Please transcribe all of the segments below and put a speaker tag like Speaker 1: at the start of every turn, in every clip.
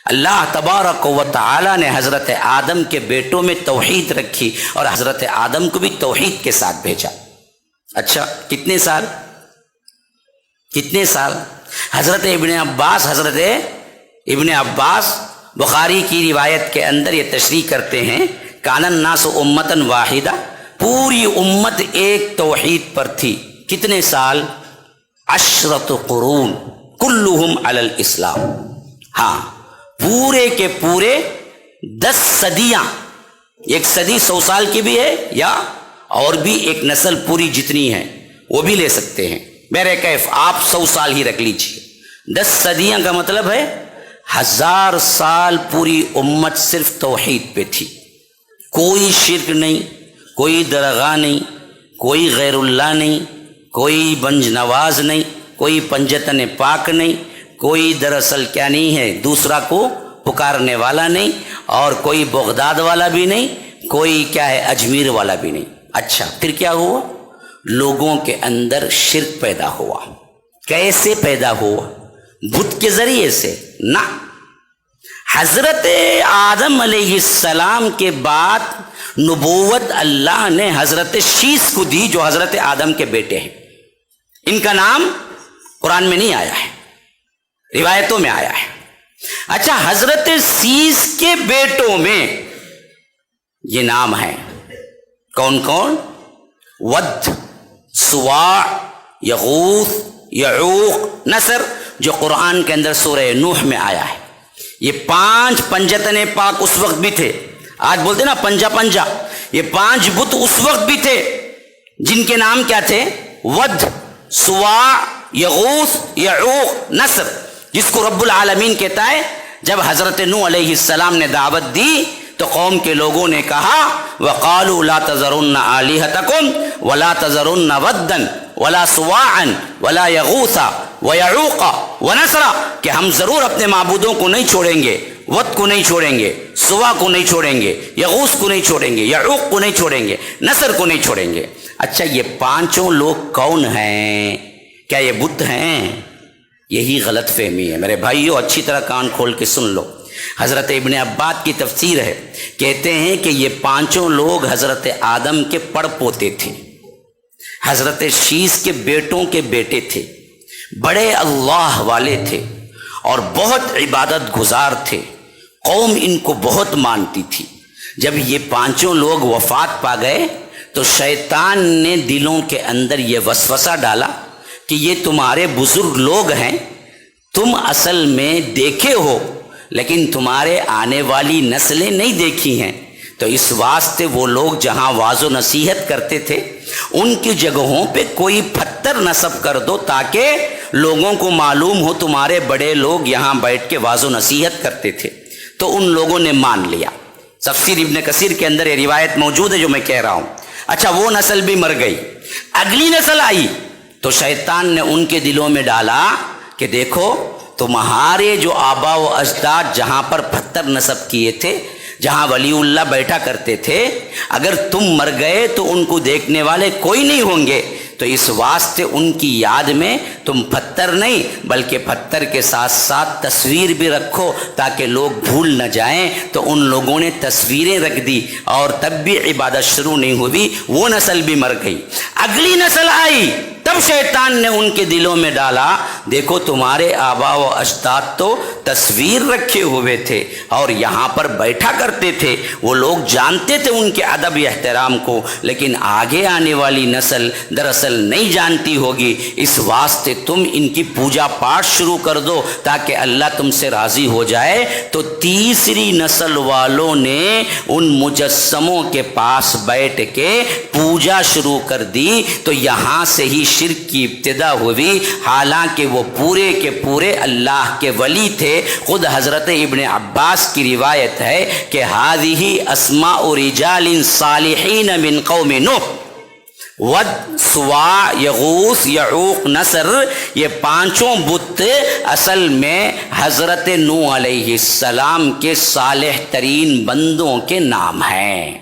Speaker 1: اللہ تبارک و تعالی نے حضرت آدم کے بیٹوں میں توحید رکھی اور حضرت آدم کو بھی توحید کے ساتھ بھیجا۔ اچھا کتنے سال؟ حضرت ابن عباس بخاری کی روایت کے اندر یہ تشریح کرتے ہیں، کان الناس امتاً واحدہ، پوری امت ایک توحید پر تھی۔ کتنے سال؟ 10 قرون کلہم علی الاسلام۔ ہاں، پورے کے پورے 10 صدیاں، ایک صدی 100 سال کی بھی ہے، یا اور بھی ایک نسل پوری جتنی ہے وہ بھی لے سکتے ہیں، میرے کیف آپ 100 سال ہی رکھ لیجیے۔ 10 صدیاں کا مطلب ہے 1000 سال پوری امت صرف توحید پہ تھی، کوئی شرک نہیں، کوئی درگاہ نہیں، کوئی غیر اللہ نہیں، کوئی بنج نواز نہیں، کوئی پنجتن پاک نہیں، کوئی دراصل کیا نہیں ہے دوسرا کو پکارنے والا نہیں، اور کوئی بغداد والا بھی نہیں، کوئی کیا ہے اجمیر والا بھی نہیں۔ اچھا پھر کیا ہوا؟ لوگوں کے اندر شرک پیدا ہوا۔ کیسے پیدا ہوا؟ بت کے ذریعے سے؟ نہ، حضرت آدم علیہ السلام کے بعد نبوت اللہ نے حضرت شیس کو دی، جو حضرت آدم کے بیٹے ہیں۔ ان کا نام قرآن میں نہیں آیا ہے، روایتوں میں آیا ہے۔ اچھا، حضرت شیس کے بیٹوں میں یہ نام ہے، کون کون؟ ود، سواع، یغوث، یعوق، نصر، جو قرآن کے اندر سورہ نوح میں آیا ہے۔ یہ 5 پنجتن پاک اس وقت بھی تھے، آج بولتے نا پنجا، یہ 5 بت اس وقت بھی تھے، جن کے نام کیا تھے؟ ود، سواع، یغوث، یعوق، نصر، جس کو رب العالمین کہتا ہے جب حضرت نوح علیہ السلام نے دعوت دی تو قوم کے لوگوں نے کہا وَقَالُوا لَا تَذَرُنَّ آلِهَتَكُمْ وَلَا تَذَرُنَّ وَدًّا وَلَا سُوَاعًا وَلَا يَغُوثَ وَيَعُوقَ وَنَسْرَ، کہ ہم ضرور اپنے معبودوں کو نہیں چھوڑیں گے، ود کو نہیں چھوڑیں گے، سوا کو نہیں چھوڑیں گے، یغوث کو نہیں چھوڑیں گے، یعوق کو نہیں چھوڑیں گے، نصر کو نہیں چھوڑیں گے۔ اچھا، یہ 5 لوگ کون ہیں؟ کیا یہ بت ہیں؟ یہی غلط فہمی ہے میرے بھائیو، اچھی طرح کان کھول کے سن لو۔ حضرت ابن عباس کی تفسیر ہے، کہتے ہیں کہ یہ 5 لوگ حضرت آدم کے پڑ پوتے تھے، حضرت شیس کے بیٹوں کے بیٹے تھے، بڑے اللہ والے تھے اور بہت عبادت گزار تھے، قوم ان کو بہت مانتی تھی۔ جب یہ 5 لوگ وفات پا گئے تو شیطان نے دلوں کے اندر یہ وسوسہ ڈالا کہ یہ تمہارے بزرگ لوگ ہیں، تم اصل میں دیکھے ہو لیکن تمہارے آنے والی نسلیں نہیں دیکھی ہیں، تو اس واسطے وہ لوگ جہاں واعظ و نصیحت کرتے تھے ان کی جگہوں پہ کوئی پتھر نصب کر دو تاکہ لوگوں کو معلوم ہو تمہارے بڑے لوگ یہاں بیٹھ کے واعظ و نصیحت کرتے تھے۔ تو ان لوگوں نے مان لیا۔ تفسیر ابن کثیر کے اندر یہ روایت موجود ہے جو میں کہہ رہا ہوں۔ اچھا، وہ نسل بھی مر گئی، اگلی نسل آئی تو شیطان نے ان کے دلوں میں ڈالا کہ دیکھو تمہارے جو آبا و اجداد جہاں پر پتھر نصب کیے تھے، جہاں ولی اللہ بیٹھا کرتے تھے، اگر تم مر گئے تو ان کو دیکھنے والے کوئی نہیں ہوں گے، تو اس واسطے ان کی یاد میں تم پتھر نہیں بلکہ پتھر کے ساتھ ساتھ تصویر بھی رکھو تاکہ لوگ بھول نہ جائیں۔ تو ان لوگوں نے تصویریں رکھ دی اور تب بھی عبادت شروع نہیں ہوئی، وہ نسل بھی مر گئی۔ اگلی نسل آئی تب شیطان نے ان کے دلوں میں ڈالا دیکھو تمہارے آبا و اجداد تو تصویر رکھے ہوئے تھے اور یہاں پر بیٹھا کرتے تھے، وہ لوگ جانتے تھے ان کے ادب احترام کو، لیکن آگے آنے والی نسل دراصل نہیں جانتی ہوگی، اس واسطے تم ان کی پوجا پاٹ شروع کر دو تاکہ اللہ تم سے راضی ہو جائے۔ تو تیسری نسل والوں نے ان مجسموں کے پاس بیٹھ کے پوجا شروع کر دی، تو یہاں سے ہی شرک کی ابتدا ہوئی، حالانکہ وہ پورے کے پورے اللہ کے ولی تھے۔ خود حضرت ابن عباس کی روایت ہے کہ ہذہ اسماء رجال صالحین من قوم نوح، ود، سواع، یغوث، یعوق، نصر، یہ 5 بت اصل میں حضرت نوح علیہ السلام کے صالح ترین بندوں کے نام ہیں۔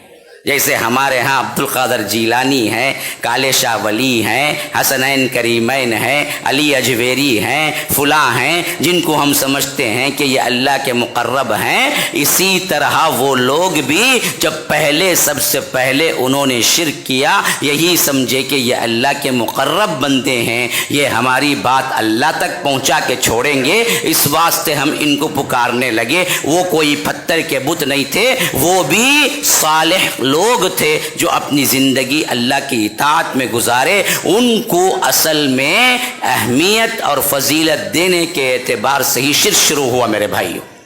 Speaker 1: جیسے ہمارے ہاں عبد القادر جیلانی ہیں، کالے شاہ ولی ہیں، حسنین کریمین ہیں، علی اجویری ہیں، فلاں ہیں، جن کو ہم سمجھتے ہیں کہ یہ اللہ کے مقرب ہیں، اسی طرح وہ لوگ بھی جب پہلے سب سے پہلے انہوں نے شرک کیا، یہی سمجھے کہ یہ اللہ کے مقرب بندے ہیں، یہ ہماری بات اللہ تک پہنچا کے چھوڑیں گے، اس واسطے ہم ان کو پکارنے لگے۔ وہ کوئی پتھر کے بت نہیں تھے، وہ بھی صالح لوگ تھے جو اپنی زندگی اللہ کی اطاعت میں گزارے۔ ان کو اصل میں اہمیت اور فضیلت دینے کے اعتبار سے ہی شرک شروع ہوا میرے بھائیوں۔